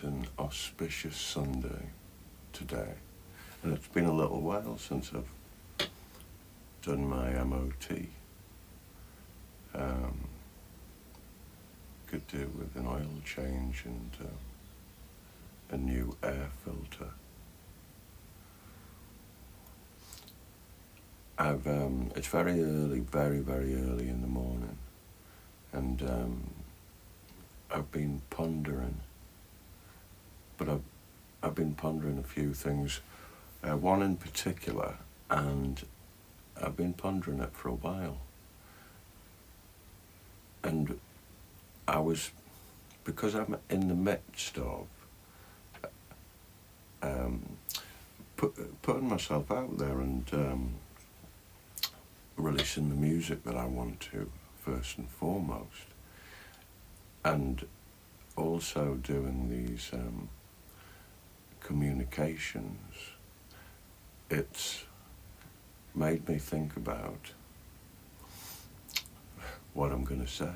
an auspicious Sunday today, and it's been a little while since I've done my M.O.T. Could do with an oil change and a new air filter. It's very early, very early in the morning, and I've been pondering, but I've been pondering a few things, one in particular, and I've been pondering it for a while. And because I'm in the midst of putting myself out there and releasing the music that I want to, first and foremost, and also doing these communications, it's made me think about what I'm going to say,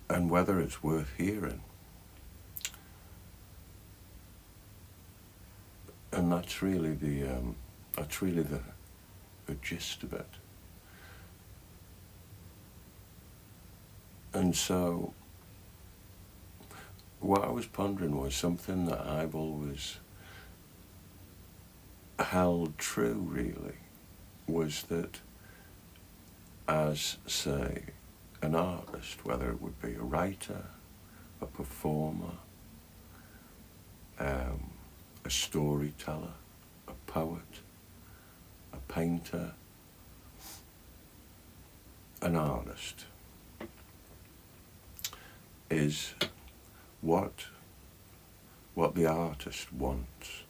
and whether it's worth hearing. And that's really the gist of it. And so what I was pondering was something that I've always held true, really, was that as, say, an artist, whether it would be a writer, a performer, a storyteller, a poet, a painter, an artist, is what the artist wants,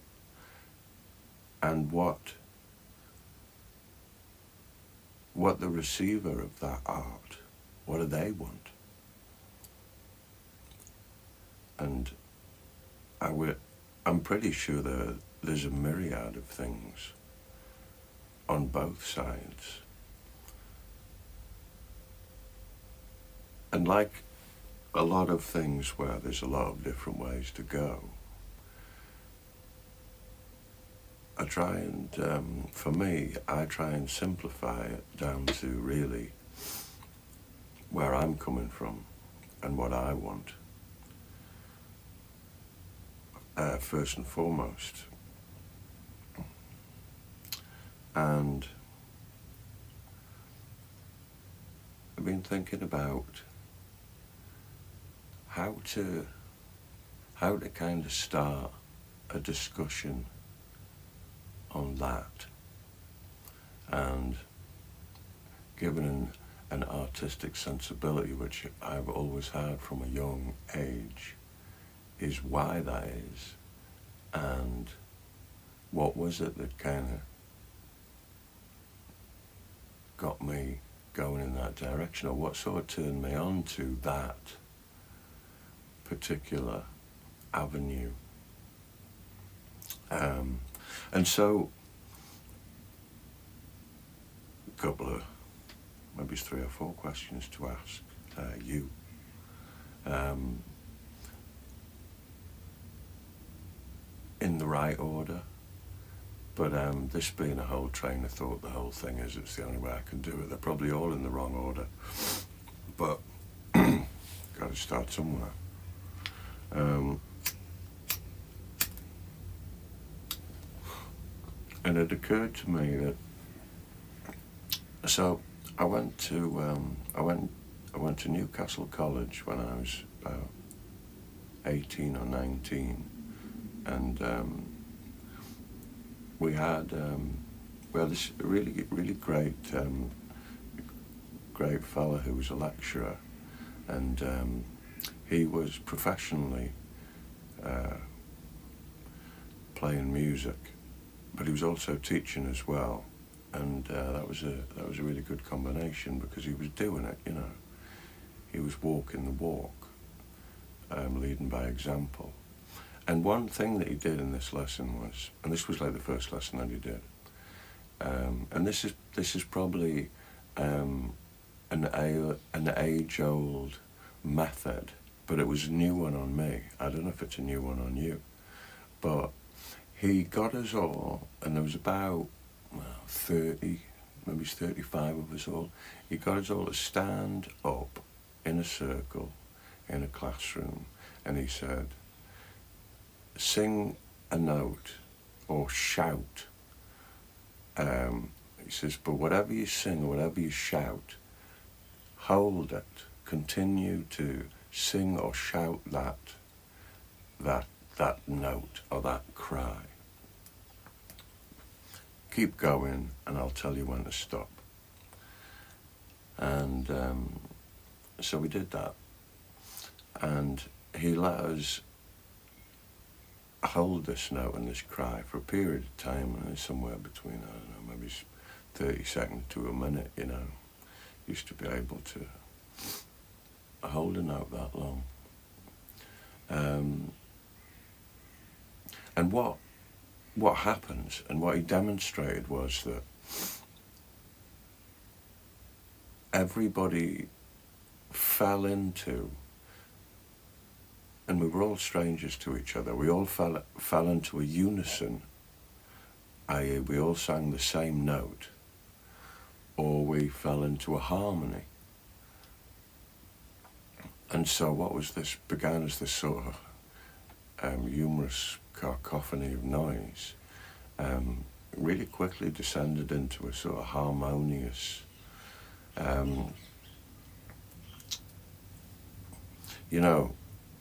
and what the receiver of that art, what do they want? And I'm pretty sure that there's a myriad of things on both sides. And like a lot of things where there's a lot of different ways to go, I try and, for me, I try and simplify it down to really where I'm coming from and what I want. First and foremost. And I've been thinking about how to kind of start a discussion on that. And given an artistic sensibility, which I've always had from a young age, is why that is, and what was it that kind of got me going in that direction, or what sort of turned me on to that particular avenue. And so, a couple of, maybe 3 or 4 questions to ask you. In the right order, but this being a whole train of thought, the whole thing is, it's the only way I can do it. They're probably all in the wrong order, but got to start somewhere. And it occurred to me that, so I went to Newcastle College when I was about 18 or 19, and we had this really great fella who was a lecturer, and he was professionally playing music, but he was also teaching as well, and that was a really good combination, because he was doing it, you know. He was walking the walk, leading by example. And one thing that he did in this lesson was, and this was like the first lesson that he did, and this is probably an age-old method, but it was a new one on me. I don't know if it's a new one on you, but he got us all, and there was about 30, maybe 35 of us all. He got us all to stand up in a circle in a classroom, and he said, sing a note or shout. He says, but whatever you sing or whatever you shout, hold it. Continue to sing or shout that note or that cry. Keep going, and I'll tell you when to stop. And so we did that, and he let us hold this note and this cry for a period of time, and somewhere between, I don't know, maybe 30 seconds to a minute, you know. Used to be able to hold a note that long. And what happens, and what he demonstrated, was that everybody fell into, and we were all strangers to each other, we all fell into a unison, i.e. we all sang the same note, or we fell into a harmony. And so what was this, began as this sort of humorous cacophony of noise, really quickly descended into a sort of harmonious, you know,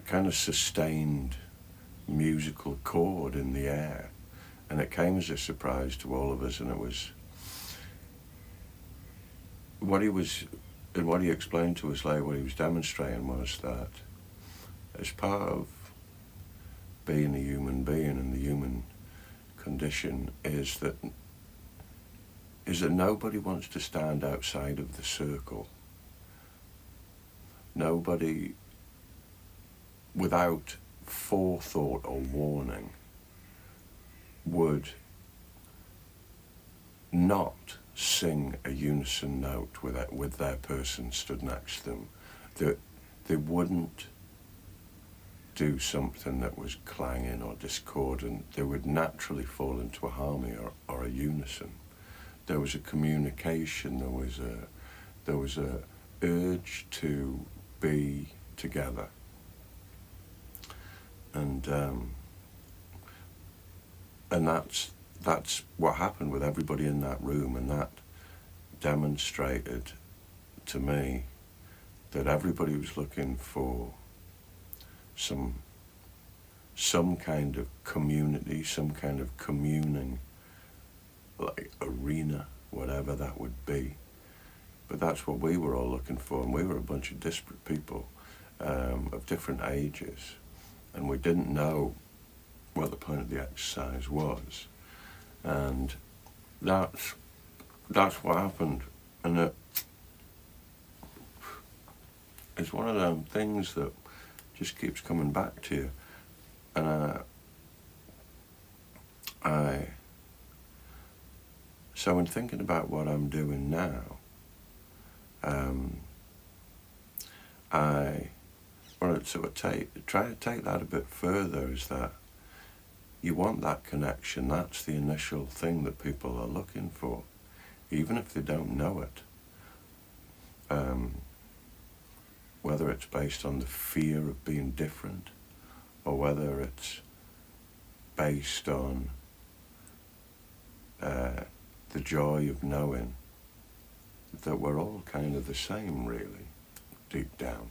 kind of sustained musical chord in the air. And it came as a surprise to all of us, and it was, what he explained to us later, what he was demonstrating was that as part of being a human being and the human condition is that nobody wants to stand outside of the circle. Nobody, without forethought or warning, would not sing a unison note with their person stood next to them. That they wouldn't do something that was clanging or discordant. They would naturally fall into a harmony or a unison. There was a communication. There was a urge to be together. And that's what happened with everybody in that room, and that demonstrated to me that everybody was looking for some kind of community, some kind of communing, like arena, whatever that would be. But that's what we were all looking for, and we were a bunch of disparate people of different ages, and we didn't know what the point of the exercise was. And that's what happened. And it's one of them things that just keeps coming back to you. And so in thinking about what I'm doing now, I want to sort of try to take that a bit further, is that you want that connection. That's the initial thing that people are looking for, even if they don't know it. Whether it's based on the fear of being different, or whether it's based on the joy of knowing that we're all kind of the same, really, deep down.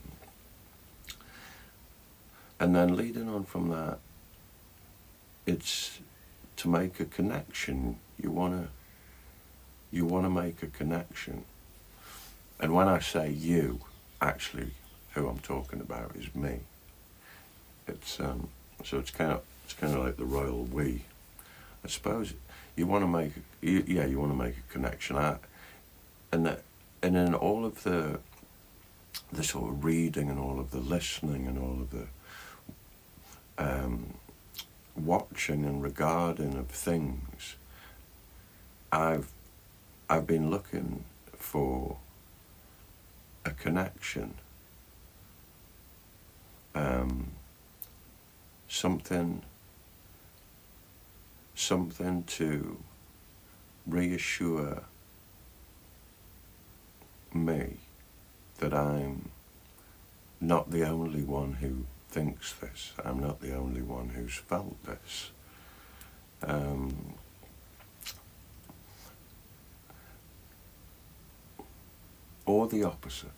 And then leading on from that, it's to make a connection. You wanna make a connection. And when I say you, actually, who I'm talking about is me. It's so it's kind of like the royal we. I suppose you want to make a connection. And in all of the sort of reading and all of the listening and all of the watching and regarding of things, I've been looking for a connection, something to reassure me that I'm not the only one who thinks this. I'm not the only one who's felt this. Or the opposite.